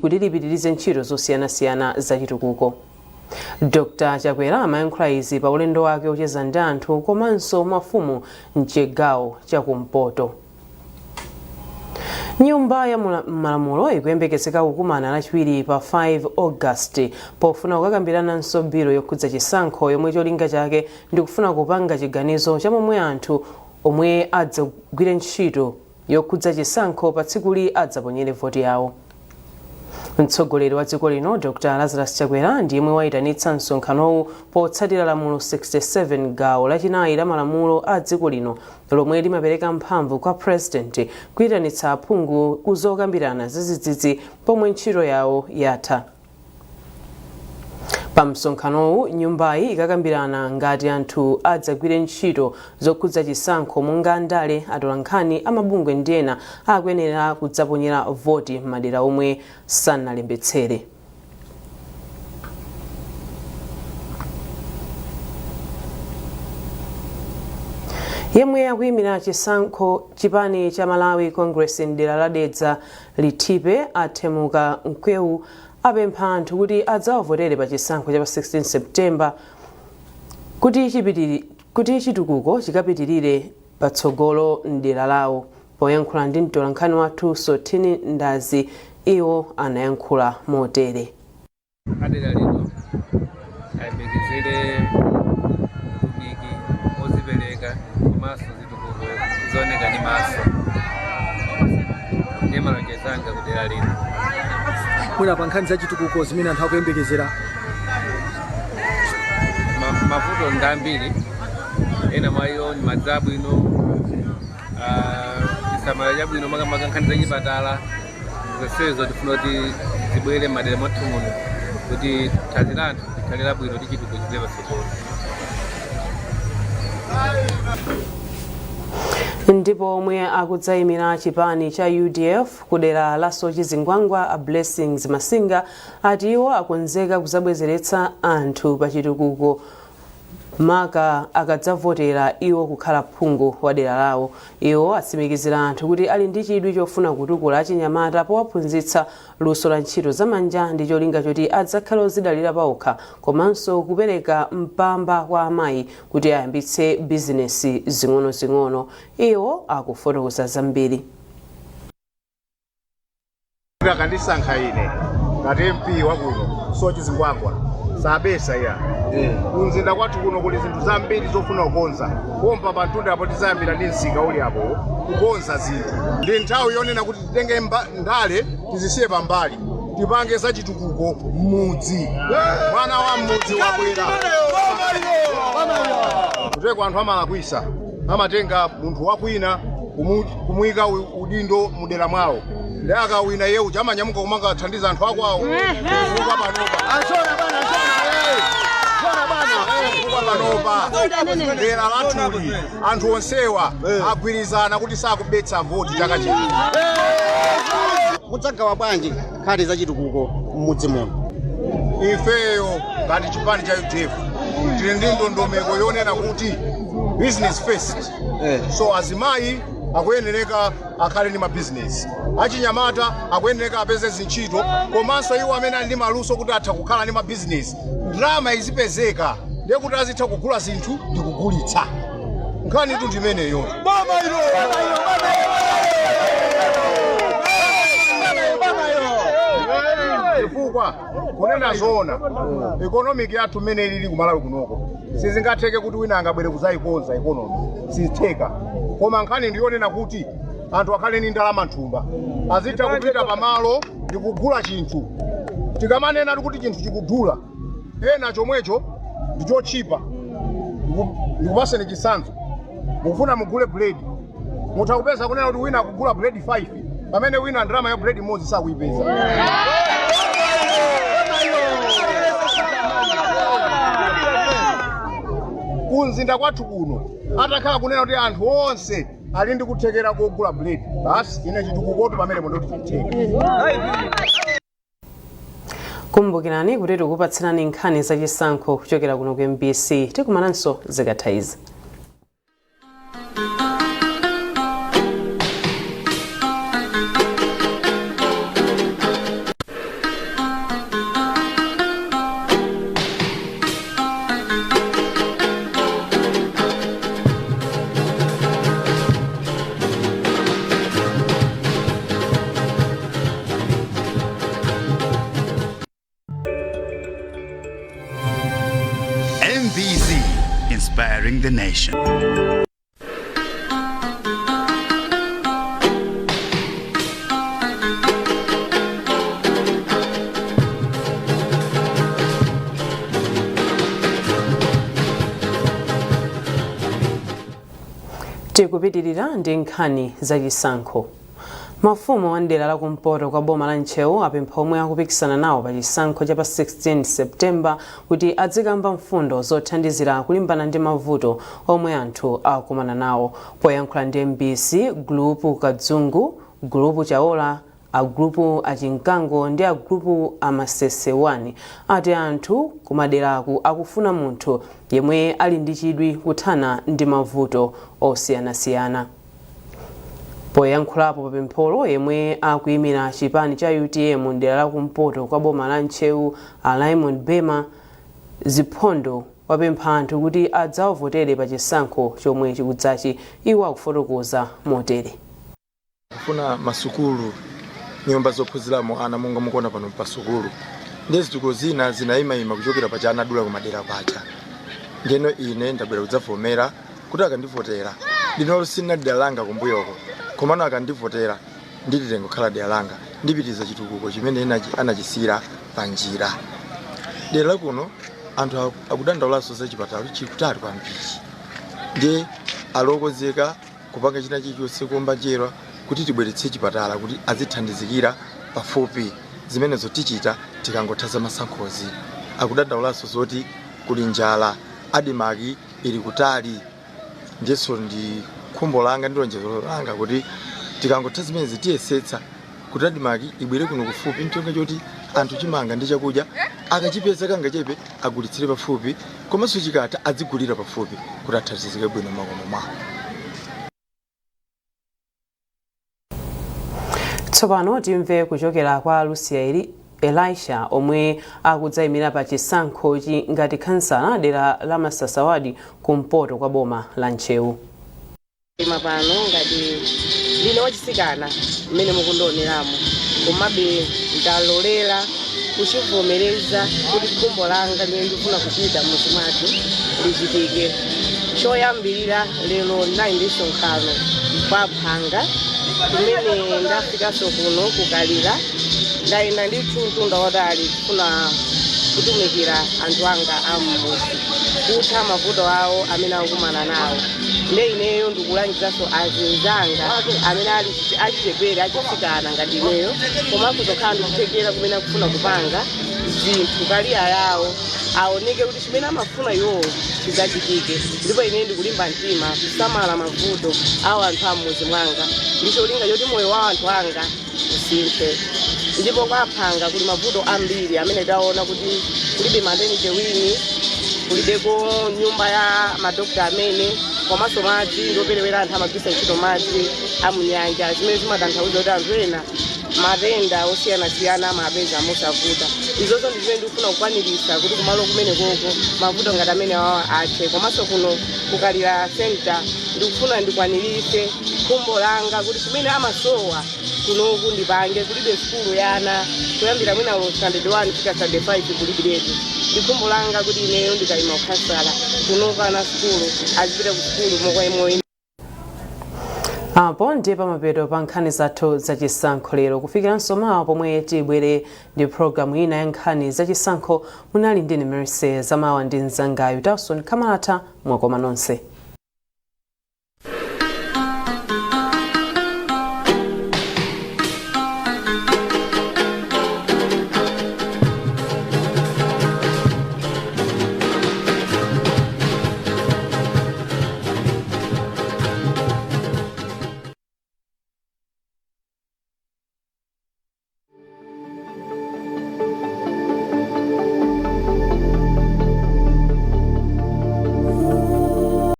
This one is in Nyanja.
kuti lipitirize ntchito zosiyanasiyana zachitukuko. Dr. Chakwera amayankhula izi pa ulendo wake ocheza ndi anthu komanso mafumu mchigawo chakumpoto. Nyumba ya Malamulo ikuyembekezeka kukumana lachiwiri pa 5 August pofuna kukakambirananso biro yokhudza chisankho yomwe cholinga chake ndi kufuna kupanga chiganizo cha momwe anthu omwe adzagwire ntchito yokhudza chisankho pa tsikuli adzaponyere voti yawo. Mtsogoleri wa dziko lino Dr. Lazarus Chakwera ndi yemwe wayitanitsa msonkhanowu potsatira lamulo 67 gawo lachinayi la malamulo a dziko lino lomwe limapereka mphamvu kwa president kuyitanitsa aphungu kuzokambirana zidzidzidzi pomwe ntchito yawo yatha. Pa msonkhanowu nyumbayi ikakambirana ngati anthu adzagwire ntchito zokhudza chisankho monga ndale, atolankhani, amabungwe ndi ena akuyenera kudzaponyera voti m'madera omwe sanalembetsere. Yemwe akuyimira chisankho chipani cha Malawi Congress m'dera la Dedza Litipe Athemuka Mkwewu apempha anthu kuti adzawavotere pa chisankho cha 16 September kuti chitukuko chikapitirire patsogolo m'dera lawo. Poyankhula ndi mtolankhani wathu Sotini Ndazi, iwo anayankhula motere. Adera lino ayembekezere kubiki ozipereka komanso zitukuko zioneka ndi maso ndi malonjezo anga kudera lino. Mwina pa nkhani za chitukuko zimene anthu akuyembekezera mavuto ngambiri ena mwayo ni madzabu ino chisamala chabwino makamaka nkhani za chipatala zonsezo tifuna kuti zibwere m'madera mwathu muno kuti thanzi la anthu likhale labwino ndi chitukuko chipite patsogolo. Ndipo omwe akudzayimira chipani cha UDF kudera la Sochizingwangwa a Blessings Masinga ati iwo akonzeka kuzabwezeretsa anthu pa chitukuko maka akadzavotera iwo kukhala phungu wa dera lawo. Iwo atsimikizira anthu kuti ali ndi chidwi chofuna kutukula achinyamata powaphunzitsa luso la ntchito zamanja ndi cholinga choti adzakhale ozidalira paokha komanso kupereka mpamba kwa amayi kuti ayambitse bizinesi zing'ono-zing'ono. Iwo akufotokoza zambiri. Akandisankha ine ngati MP wa kuno Sochizingwangwa sabesa ya kunzinda kwathu kuno kuli zinthu zambiri zofuna kukonza pompa pantunda apo tizayambira ndi msika uli apo kukonza zinthu. Ndi nthawi yonena kuti titenge ndale tizisiye pambali tipange za chitukuko m'mudzi. Mwana wa m'mudzi wabwera kuteko anthu amalakwisa amatenga munthu wakwina kumuyika udindo mudera mwawo ndi akawina yewu chamanyamuka kumanga thandiza anthu akwawo kufuka panopa dera lathuli anthu onsewa agwirizana kuti sakubetsa voti chaka chino. Kudzagawa bwanji nkhani za chitukuko m'mudzi muno? Ifeyo ngati chipani cha UDF tili ndi ndondomeko yonena kuti business first. So azimayi akuyenereka akhale ndi mabizinesi, achinyamata akuyenereka apeze zintchito, komanso iwo amene ali ndi maluso kuti atha kukhala ndi mabizinesi ndalama izipezeka ndiye kuti azitha kugula zinthu ndi kugulitsa. Nkhani tu ndimeneyo. Chifukwa kunena zoona economic yathu imene ili ku Malawi kunoko sizingatheke kuti wina angabwere kuzayikonza economy, sizitheka. Koma nkhani ndiyonena kuti anthu akhale ndi ndalama nthumba azitha kupita pamalo ndi kugula chinthu. Tikamanena kuti chinthu chikudula ena chomwecho ndi chochipa ndikupaseni chisanzo mukufuna mugule bread mutha kupeza kunena kuti wina akugula bread 5 pamene wina ndalama ya bread imodzi sakuyipeza. Kunzinda kwathu kuno atakhala kunena kuti anthu onse ali ndi kuthekera kugula bread basi ine chitukukotu pamene mondoti chitheke. Kumbukirani kuti tikupatsirani nkhani za chisankho kuchokera kuno ku MBC. Tikumananso zikatha izi. inspiring the nation. Tikupitirira ndi nkhani zachisankho. Mafumu wa ndera la kumpoto kwa boma la Nchewu apempha omwe akupikisana nawo pa chisankho cha pa 16 September kuti adzikamba mfundo zothandizira kulimbana ndi mavuto omwe anthu akumana nawo. Poyankhula ndi MBC, Gulupu Kadzungu, Gulupu Chaola, a grupu achinkango ndi a grupu amasesewani ati anthu kumaderaku akufuna munthu yemwe ali ndi chidwi kuthana ndi mavuto osiyanasiyana. Poyankhulapo papempholo yemwe akuyimira chipani cha UTM ndera la kumpoto kwa boma la Nchewu Raymond Bema Ziphondo wapempha anthu kuti adzavotere pa chisankho chomwe chikudzachi. Iwo akufotokoza motere. Kufuna masukulu, nyumba zophunziramo ana monga mukuona pano pa sukulu. Ndezi zituko zina zinayima kuchokera pa chana adula kumadera pacha. Ngeno ine ndabwera kudzavomera kuti akandivotera. Linolo sina dera langa kumbuyoko. Komano akandivotera ndititenga kukhala dera langa. Ndipitiza chitukuko chimene anachisira pa njira. Dera la kuno anthu akudandaulaso za chipatalo chikutali kwambiri. Ndiye alokozeka kupanga china chilichonse kuombacherwa kuti tibweretse chipatala kuti azithandizikira pafupi. Zimenezo tichita tikangothaza masankhozi. Akudandaulaso zoti kuli njala, adimaki ili kutali. Ndiyeso ndi khumbo langa ndi lonjezo langa kuti tikangothaza zimenezi tiyesetsa kuti adimaki ibwere kuno kufupi ntonga choti anthu chimanga ndi chakudya akachipeza kanga chepe agulitsire pafupi komanso chikatha adzigulira pafupi kuti athandizike bwino makomo mwawo. Tsopano timve kuchokera kwa Lucia Elisha omwe akudzayimira pa chisankho ngati kansala dera la Masasawadi kumpoto kwa boma la Nchewu. Mapano ngati ndine wachisikana mmene mukundioneramo komabe ndalolera kuchivomereza kuti khumbo langa limene ndikufuna kuchita m'mudzi mwathu lichitike. Choyambirira lero ndinali ndi msonkhano kwa phanga kumene ndafikanso kuno kukalira ndayenda ndi mtunda wotali kufuna kutumikira anthu anga am'mudzi kutha mavuto awo amene akumana nawo. Ndi ineyo ndikulangizaso azinzanga amene ali achichepere achisikana ngati ineyo komanso kukhala ndikuthekera kumene akufuna kupanga zinthu kaliya yawo aoneke kuti chimene amafuna iwowo chidzachitike. Ndipo ineyo ndikulimba mtima kusamala mavuto awo anthu am'mudzi mwanga ndicho linga choti moyo wa anthu anga usinthe. Ndipo kwa phanga kuli mavuto ambiri amene taona kuti kulibe maternity wing, kulibeko nyumba ya madokta amene komanso madzi ndioperewera anthu amagwisa ntchito madzi amunyanja zimene zimatanthauza kuti anthu ena matenda osiyanasiyana amapeza mosavuta. Izozo ndi zimene ndikufuna kukwaniritsa kuti kumalo kumene koko mavuto ngati amene awa athe. Komanso kuno kukalira center ndikufuna ndikwaniritse khumbo langa kuti chimene amasowa kunoku ndipange. Kulibe sukulu yana kuyambira mwina standard 1 kufika standard 5 kulibiretu. Ndikhumbo langa kuti ineyo ndikayima kukhasala kunoku ana sukulu azipita ku sukulu mokwemo. Apo ndiye pamapeto pa nkhani zathu zachisankho lero. Kufikiranso mawa pomwe tibwere ndi programu ina ya nkhani zachisankho. Munali ndine Mercy Zamawa ndi mzangayu Dawson Kamalata. Mwakoma nonse.